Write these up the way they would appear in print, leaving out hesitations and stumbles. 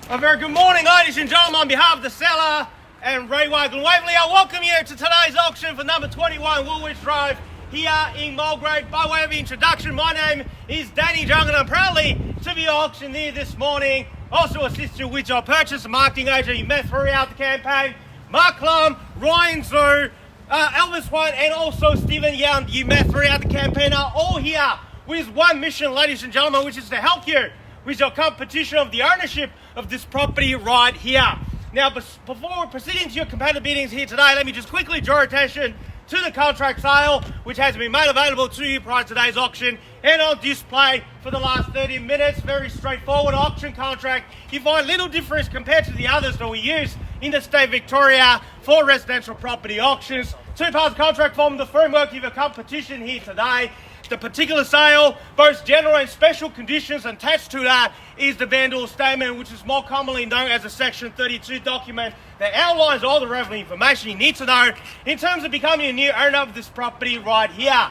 A very good morning, ladies and gentlemen. On behalf of the seller and Railway Glen Waverley, I welcome you to today's auction for number 21 Woolwich Drive here in Mulgrave. By way of introduction, my name is Danny Jung and I'm proudly to be auctioneer this morning. Also assist you with your purchase and marketing agent you met throughout the campaign. Marc Lum, Ryan Zhu, Elvis One and also Stephen Young you met throughout the campaign are all here with one mission, ladies and gentlemen, which is to help you with your competition of the ownership of this property right here. Now, before proceeding to your competitive biddings here today, let me just quickly draw attention to the contract sale, which has been made available to you prior to today's auction and on display for the last 30 minutes. Very straightforward auction contract. You find little difference compared to the others that we use in the state of Victoria for residential property auctions. Two parts of contract form the framework of your competition here today. The particular sale, both general and special conditions attached to that is the vendor statement, which is more commonly known as a Section 32 document that outlines all the relevant information you need to know in terms of becoming a new owner of this property right here.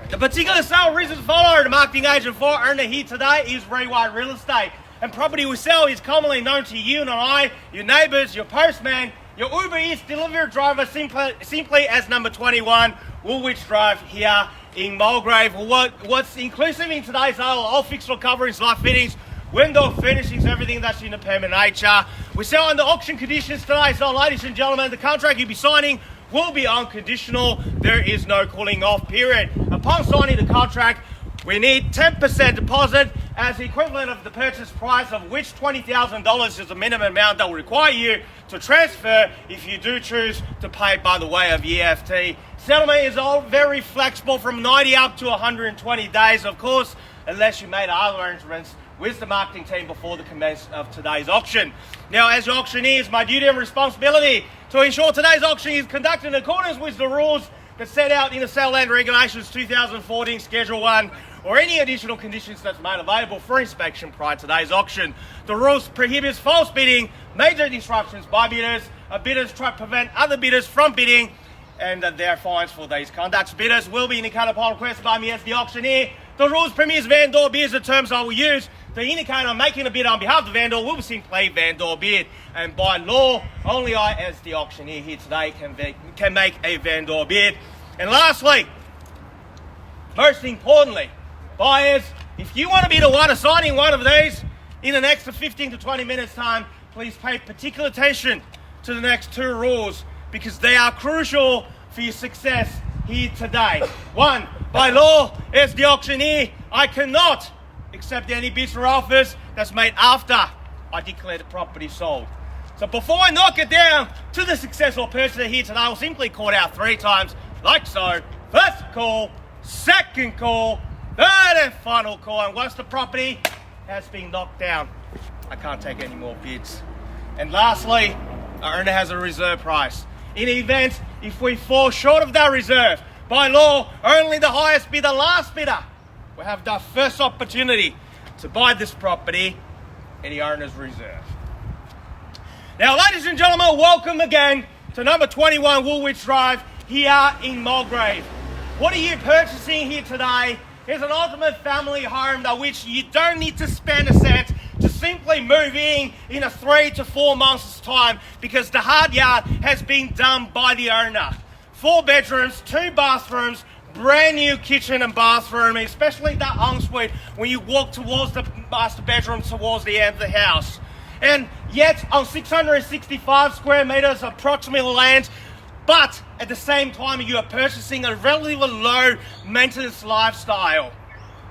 The particular sale reason to follow the marketing agent for owner here today is Railway Real Estate. And property we sell is commonly known to you and I, your neighbours, your postman, your Uber Eats delivery driver, simply as number 21 Woolwich Drive here in Mulgrave. What's inclusive in today's sale, all fixture coverings, light fittings, window finishings, everything that's in the permanent nature. We sell under auction conditions today, so ladies and gentlemen, the contract you'll be signing will be unconditional. There is no cooling off period. Upon signing the contract, we need 10% deposit as the equivalent of the purchase price, of which $20,000 is the minimum amount that will require you to transfer if you do choose to pay by the way of EFT. Settlement is all very flexible from 90 up to 120 days, of course, unless you made other arrangements with the marketing team before the commence of today's auction. Now, as your auctioneer, it's my duty and responsibility to ensure today's auction is conducted in accordance with the rules that's set out in the Sale Land Regulations 2014 Schedule 1 or any additional conditions that's made available for inspection prior to today's auction. The rules prohibit false bidding, major disruptions by bidders. Bidders try to prevent other bidders from bidding, and there are fines for these conducts. Bidders will be indicated upon request by me as the auctioneer. The rules permits vendor bids the terms I will use to indicate I'm making a bid on behalf of the vendor will simply vendor bid, and by law only I as the auctioneer here today can make a vendor bid. And lastly, most importantly, buyers, if you want to be the one assigning one of these in the next 15 to 20 minutes time, please pay particular attention to the next two rules because they are crucial for your success here today. One, by law, as the auctioneer, I cannot accept any bids or offers that's made after I declare the property sold. So before I knock it down to the successful purchaser here today, I'll simply call it out 3 times, like so. First call, second call, third and final call. And once the property has been knocked down, I can't take any more bids. And lastly, our owner has a reserve price. In the event, if we fall short of that reserve, by law, only the highest bidder, last bidder, will have the first opportunity to buy this property in the owner's reserve. Now, ladies and gentlemen, welcome again to number 21 Woolwich Drive here in Mulgrave. What are you purchasing here today is an ultimate family home that which you don't need to spend a cent to simply move in a 3 to 4 months' time because the hard yard has been done by the owner. 4 bedrooms, 2 bathrooms, brand new kitchen and bathroom, especially that ensuite when you walk towards the master bedroom towards the end of the house. And yet on 665 square meters approximately land, but at the same time you are purchasing a relatively low maintenance lifestyle.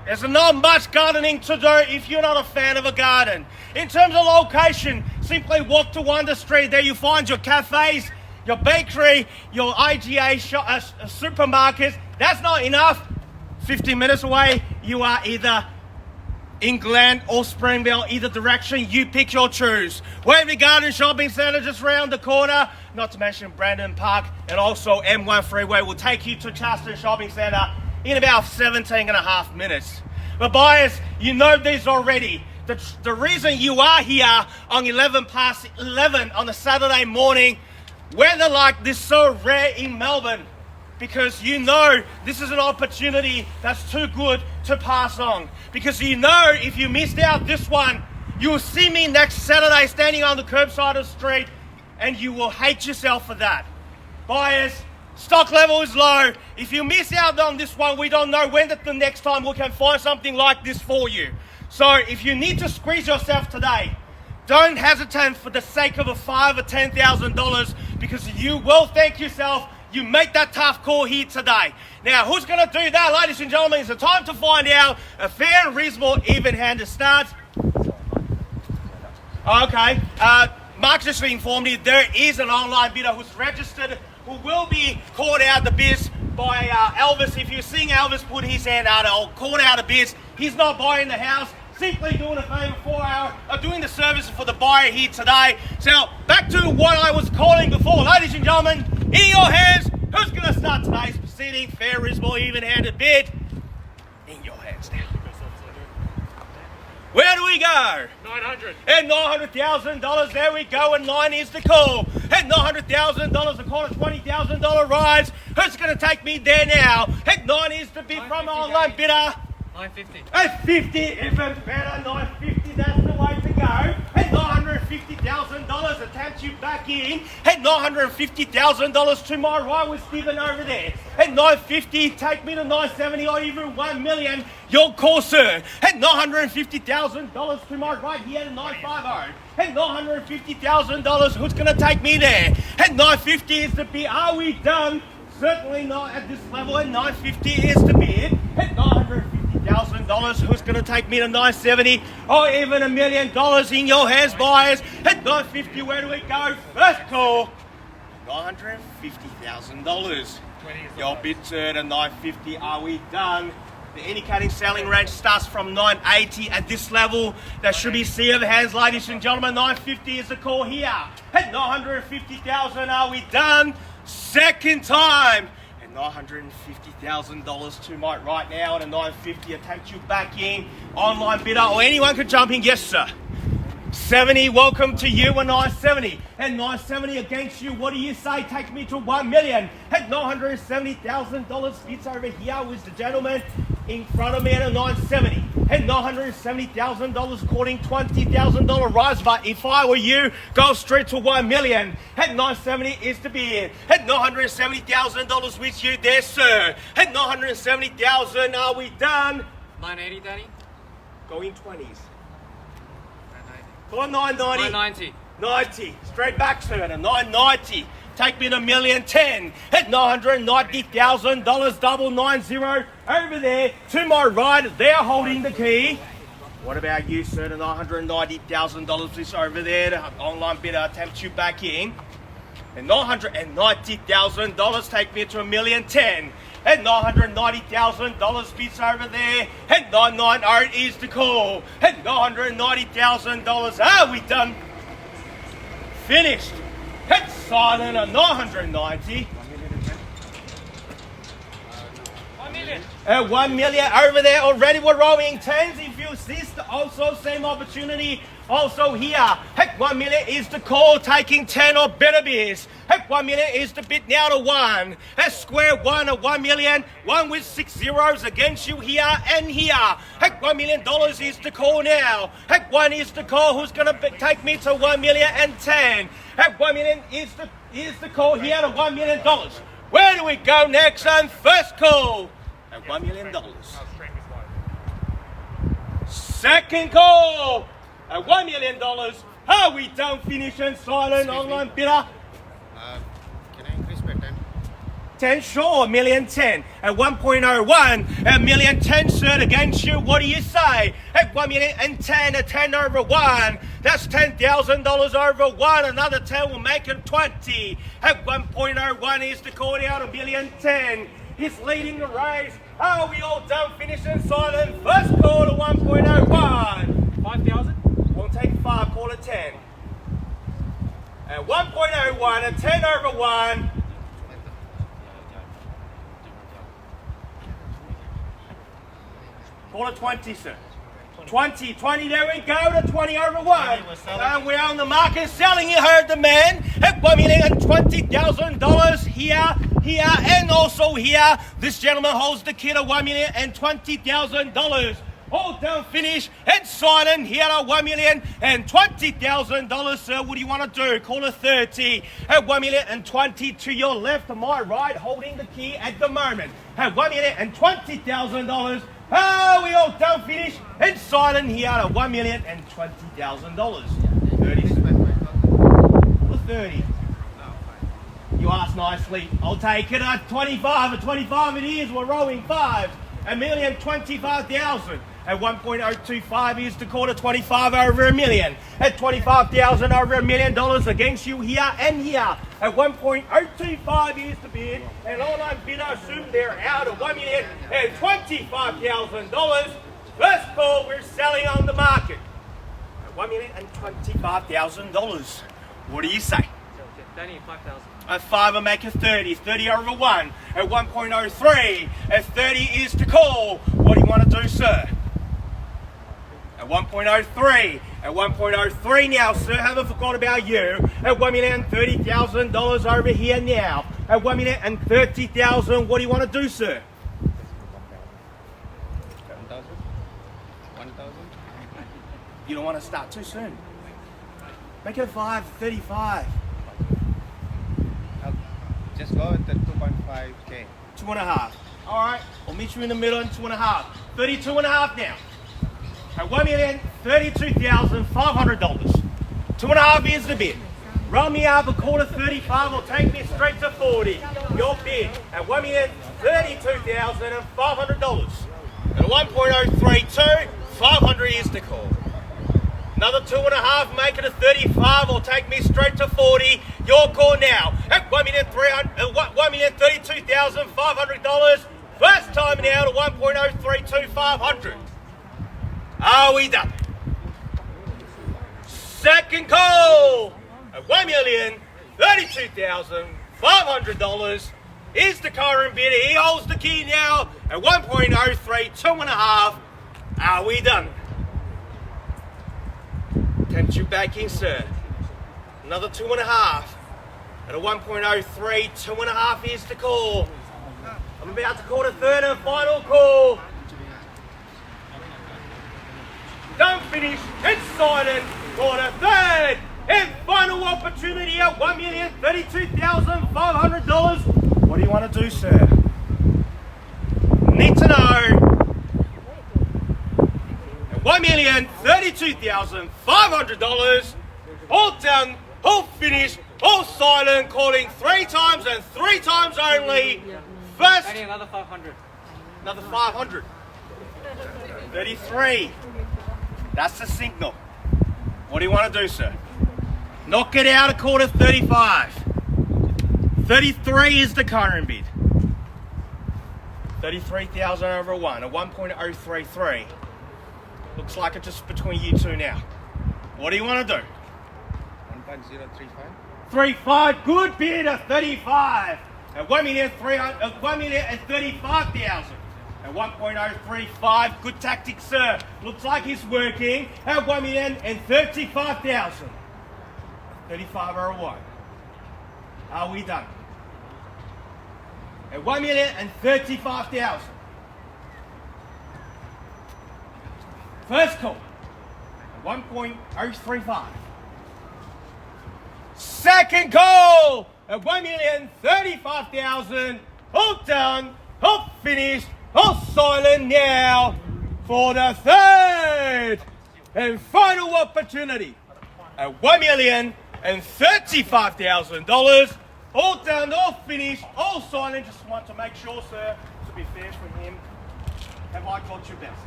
There's not much gardening to do if you're not a fan of a garden. In terms of location, simply walk to Wonder Street. There you find your cafes, your bakery, your IGA supermarkets. That's not enough. 15 minutes away, you are either in Glen or Springville, either direction, you pick your choose. Waverley Garden Shopping Centre just round the corner, not to mention Brandon Park, and also M1 Freeway will take you to Charleston Shopping Centre in about 17 and a half minutes. But buyers, you know this already. The reason you are here on 11 past 11 on a Saturday morning, weather like this so rare in Melbourne, because you know this is an opportunity that's too good to pass on. Because you know if you missed out this one, You will see me next Saturday standing on the curbside of the street, and you will hate yourself for that. Buyers, stock level is low. If you miss out on this one, we don't know when the next time we can find something like this for you. So if you need to squeeze yourself today, don't hesitate for the sake of a $5,000 or $10,000, because you will thank yourself you make that tough call here today. Now, who's going to do that, ladies and gentlemen? It's the time to find out. A fair and reasonable even-handed start. Okay. Mark just informed me there is an online bidder who's registered who will be called out the bids by Elvis. If you're seeing Elvis put his hand out, I'll call out the bids. He's not buying the house. Simply doing a favour doing the service for the buyer here today. So back to what I was calling before. Ladies and gentlemen, in your hands, who's going to start today's proceeding? Fair, reasonable, even-handed bid. In your hands now. Where do we go? 900. At $900,000, there we go, and 9 is the call. At $900,000, the call, a $20,000 rise. Who's going to take me there now? At 9 is the bid from online bidder. 950. At 50, even better, 950, that's the way to go. At $950,000, attempt you back in. At $950,000 to my right with Stephen over there. At 950, take me to 970 or even 1 million. Your call, sir. At $950,000 to my right here at 950. At $950,000, who's going to take me there? At 950 is the bid. Are we done? Certainly not at this level. At 950 is the bid. At $950,000, who's going to take me to 970 or even $1 million in your hands, buyers? At 950, where do we go? First call, $950,000. Your bid, sir, at 950. Are we done? The indicating selling range starts from 980 at this level. There should be sea of hands, ladies and gentlemen. 950 is the call here. At 950,000, are we done? Second time. At $950,000 to my right now. At a 950, attempt you back in. Online bidder or anyone can jump in. Yes, sir. 70, welcome to you at 970. At 970 against you, what do you say? Take me to 1 million. At $970,000 bids over here with the gentleman in front of me at a 970. At $970,000, calling $20,000 rise, but if I were you, go straight to 1 million. At 970 is to be in. At $970,000 with you there, sir. At $970,000, are we done? 980, Danny. Going 20s. For 990. 990. 90. Straight back, sir, at a 990. Take me to $1,010,000. At $990,000, double 90 over there. To my right, they're holding the key. What about you, sir? The $990,000 is over there. The online bidder attempts you back in. At $990,000, take me to $1,010,000. At $990,000 bids over there. At 990 is the call. At $990,000, are we done? Finished. At silent at 990. 1 million. At 1 million over there already. We're rolling tens. If you assist, also same opportunity. Also here, at 1 million is the call, taking 10 or better bids. At 1 million is the bid now to 1. At square 1 at 1 million, 1 with 6 zeros against you here and here. At $1 million is the call now. At 1 is the call, who's going to take me to $1,010,000. At 1 million is the call here to $1 million. Where do we go next? And first call at $1 million. Second call at $1 million. Are we done? Finish and silent. Online bidder. Can I increase by 10? 10, sure, $1,010,000 at 1.01, at $1,010,000, sir, against you. What do you say? At $1,010,000, at 10 over 1, that's $10,000 over 1. Another 10 will make it 20. At 1.01 is the call out of $1,010,000. He's leading the race. Are we all done? Finish and silent. First call to 1.01. 5,000. We'll take 5, call it 10. At 1.01, at 10 over 1. Call it 20, sir. 20, there we go, to 20 over 1. And we're on the market selling, you heard the man. At $1,020,000 here, and also here. This gentleman holds the kid at $1,020,000. all done, finish, and silent here at $1,020,000, sir. What do you want to do? Call it 30 at $1,020,000 to your left, to my right, holding the key at the moment at $1,020,000. Oh, we all done, finish, and silent here at $1,020,000. 30. Call it 30. You asked nicely. I'll take it at 25. At 25 it is. We're rolling fives. $1,025,000. At 1.025 is the quarter. 25 over $1 million. At 25,000 over $1 million against you here and here. At 1.025 is the bid. And all I'm bid, I assume they're out of $1,025,000. First call, we're selling on the market. At $1,025,000. What do you say? Danny, 5,000. At 5 will make it 30. 30 over 1. At 1.03. At 30 is to call. What do you want to do, sir? At 1.03. At 1.03 now, sir. Haven't forgot about you. At $1,030,000 over here now. At $1,030,000. What do you want to do, sir? 1,000. You don't want to start too soon. Make it 5. 35. Just go with the 2.5K. 2.5. All right, I'll meet you in the middle in 2.5. 32.5 now. At $1,032,500. 2.5 is the bid. Roll me up a quarter 35 or take me straight to 40. Your bid at $1,032,500. At 1.032, 500 is the call. Another 2.5, make it a 35 or take me straight to 40. Your call now at $1,032,500. First time now to 1.032,500. Are we done? Second call at $1,032,500 is the current bidder. He holds the key now at 1.03, 2.5. Are we done? Tempt you back in, sir. Another 2.5. At a 1.03, 2.5 is the call. I'm about to call the third and final call. Don't finish, it's silent for the third and final opportunity at $1,032,500. What do you want to do, sir? Need to know. $1,032,500. All done, all finished, all silent, calling 3 times and 3 times only. First, Danny, another 500. another 500. 33. That's the signal. What do you want to do, sir? Knock it out a quarter 35. 33 is the current bid. 33,000 over 1, a 1.033. Looks like it's just between you two now. What do you want to do? 1.035. 35, good bid at 35. At $1,035,000. At 1.035, good tactic, sir. Looks like he's working. At $1,035,000. 35 over 1. Are we done? At $1,035,000. First call. 1.035. Second call at $1,035,000. All done, all finished, all silent now for the third and final opportunity at $1,035,000. All done, all finished, all silent. Just want to make sure, sir, to be fair for him, have I got your best?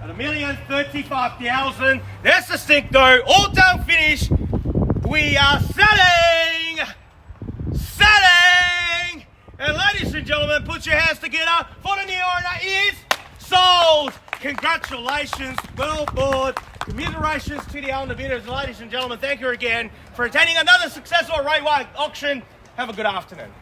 At $1,035,000, that's the stink though. All done, finished. We are selling! Selling! And ladies and gentlemen, put your hands together for the new owner is sold! Congratulations, well bought. Commiserations to the owner bidders. Ladies and gentlemen, thank you again for attending another successful railway auction. Have a good afternoon.